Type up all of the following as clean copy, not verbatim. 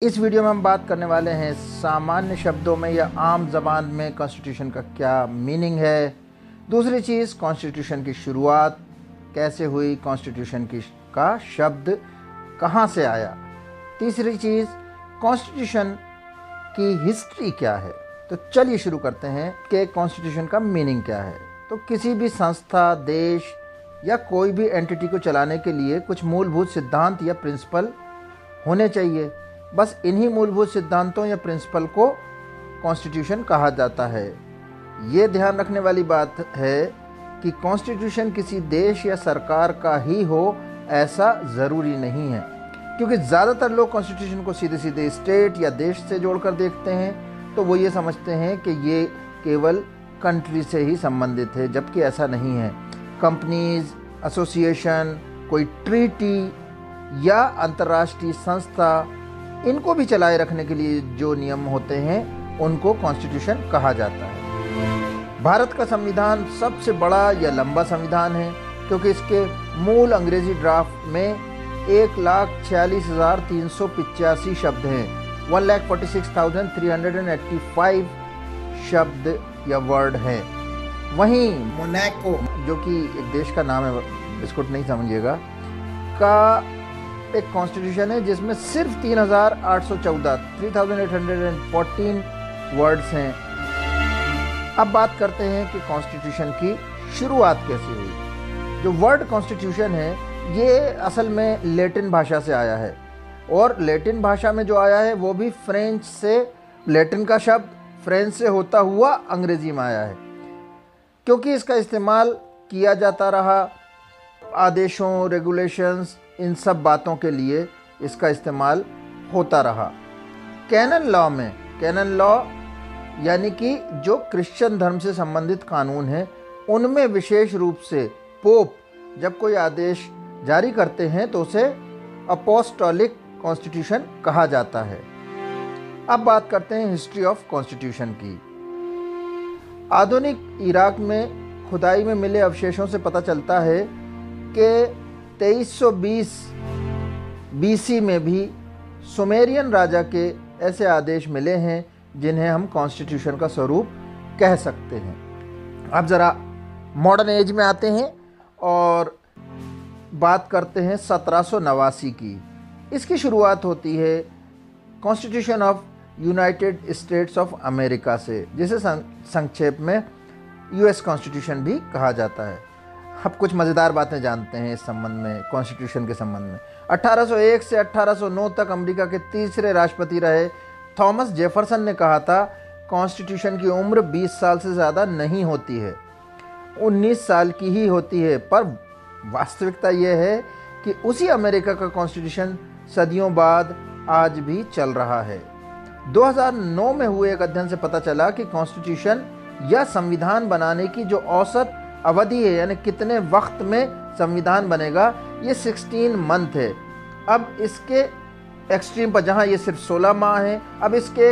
इस वीडियो में हम बात करने वाले हैं सामान्य शब्दों में या आम ज़बान में कॉन्स्टिट्यूशन का क्या मीनिंग है। दूसरी चीज़, कॉन्स्टिट्यूशन की शुरुआत कैसे हुई, कॉन्स्टिट्यूशन का शब्द कहाँ से आया। तीसरी चीज़, कॉन्स्टिट्यूशन की हिस्ट्री क्या है। तो चलिए शुरू करते हैं कि कॉन्स्टिट्यूशन का मीनिंग क्या है। तो किसी भी संस्था, देश या कोई भी एंटिटी को चलाने के लिए कुछ मूलभूत सिद्धांत या प्रिंसिपल होने चाहिए। बस इन्हीं मूलभूत सिद्धांतों या प्रिंसिपल को कॉन्स्टिट्यूशन कहा जाता है। ये ध्यान रखने वाली बात है कि कॉन्स्टिट्यूशन किसी देश या सरकार का ही हो ऐसा ज़रूरी नहीं है, क्योंकि ज़्यादातर लोग कॉन्स्टिट्यूशन को सीधे सीधे स्टेट या देश से जोड़कर देखते हैं। तो वो ये समझते हैं कि ये केवल कंट्री से ही संबंधित है, जबकि ऐसा नहीं है। कंपनीज, एसोसिएशन, कोई ट्रीटी या अंतर्राष्ट्रीय संस्था, इनको भी चलाए रखने के लिए जो नियम होते हैं उनको कॉन्स्टिट्यूशन कहा जाता है। भारत का संविधान सबसे बड़ा या लंबा संविधान है, क्योंकि इसके मूल अंग्रेजी ड्राफ्ट में 1,46,385 शब्द हैं। 1,46,385 शब्द या वर्ड हैं। वहीं मोनाको, जो कि एक देश का नाम है, इसको नहीं समझिएगा, का एक कॉन्स्टिट्यूशन है जिसमें सिर्फ 3,814 वर्ड्स हैं। अब बात करते हैं कि कॉन्स्टिट्यूशन की शुरुआत कैसे हुई। जो वर्ड कॉन्स्टिट्यूशन है ये असल में लैटिन भाषा से आया है, और लैटिन भाषा में जो आया है वो भी फ्रेंच से, लैटिन का शब्द फ्रेंच से होता हुआ अंग्रेजी में आया है। क्योंकि इसका इस्तेमाल किया जाता रहा आदेशों, रेगुलेशंस, इन सब बातों के लिए इसका इस्तेमाल होता रहा। कैनन लॉ में, कैनन लॉ यानी कि जो क्रिश्चियन धर्म से संबंधित कानून हैं, उनमें विशेष रूप से पोप जब कोई आदेश जारी करते हैं तो उसे अपोस्टोलिक कॉन्स्टिट्यूशन कहा जाता है। अब बात करते हैं हिस्ट्री ऑफ कॉन्स्टिट्यूशन की। आधुनिक इराक में खुदाई में मिले अवशेषों से पता चलता है कि 2320 BC में भी सुमेरियन राजा के ऐसे आदेश मिले हैं जिन्हें हम कॉन्स्टिट्यूशन का स्वरूप कह सकते हैं। अब ज़रा मॉडर्न एज में आते हैं और बात करते हैं 1789 की। इसकी शुरुआत होती है constitution of United states of America से, जिसे संक्षेप में US कॉन्स्टिट्यूशन भी कहा जाता है। अब कुछ मज़ेदार बातें जानते हैं इस संबंध में, कॉन्स्टिट्यूशन के संबंध में। 1801 से 1809 तक अमेरिका के तीसरे राष्ट्रपति रहे थॉमस जेफरसन ने कहा था, कॉन्स्टिट्यूशन की उम्र 20 साल से ज़्यादा नहीं होती है, 19 साल की ही होती है। पर वास्तविकता यह है कि उसी अमेरिका का कॉन्स्टिट्यूशन सदियों बाद आज भी चल रहा है। 2009 में हुए एक अध्ययन से पता चला कि कॉन्स्टिट्यूशन या संविधान बनाने की जो औसत अवधि है, यानी कितने वक्त में संविधान बनेगा, ये 16 मंथ है। अब इसके एक्सट्रीम पर, जहाँ ये सिर्फ 16 माह है, अब इसके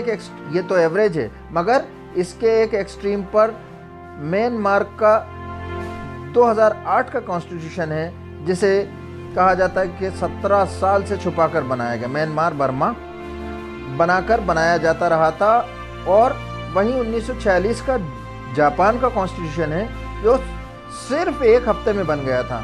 ये तो एवरेज है, मगर इसके एक एक्सट्रीम पर म्यांमार का 2008 का कॉन्स्टिट्यूशन है, जिसे कहा जाता है कि 17 साल से छुपाकर बनाया गया। म्यांमार बर्मा बनाकर बनाया जाता रहा था। और वहीं 1946 का जापान का कॉन्स्टिट्यूशन है जो सिर्फ एक हफ्ते में बन गया था।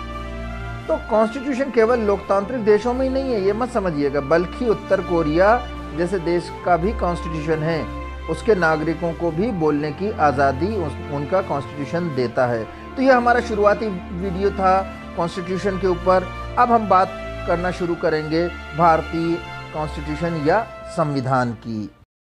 तो कॉन्स्टिट्यूशन केवल लोकतांत्रिक देशों में ही नहीं है, ये मत समझिएगा, बल्कि उत्तर कोरिया जैसे देश का भी कॉन्स्टिट्यूशन है, उसके नागरिकों को भी बोलने की आज़ादी उनका कॉन्स्टिट्यूशन देता है। तो यह हमारा शुरुआती वीडियो था कॉन्स्टिट्यूशन के ऊपर। अब हम बात करना शुरू करेंगे भारतीय कॉन्स्टिट्यूशन या संविधान की।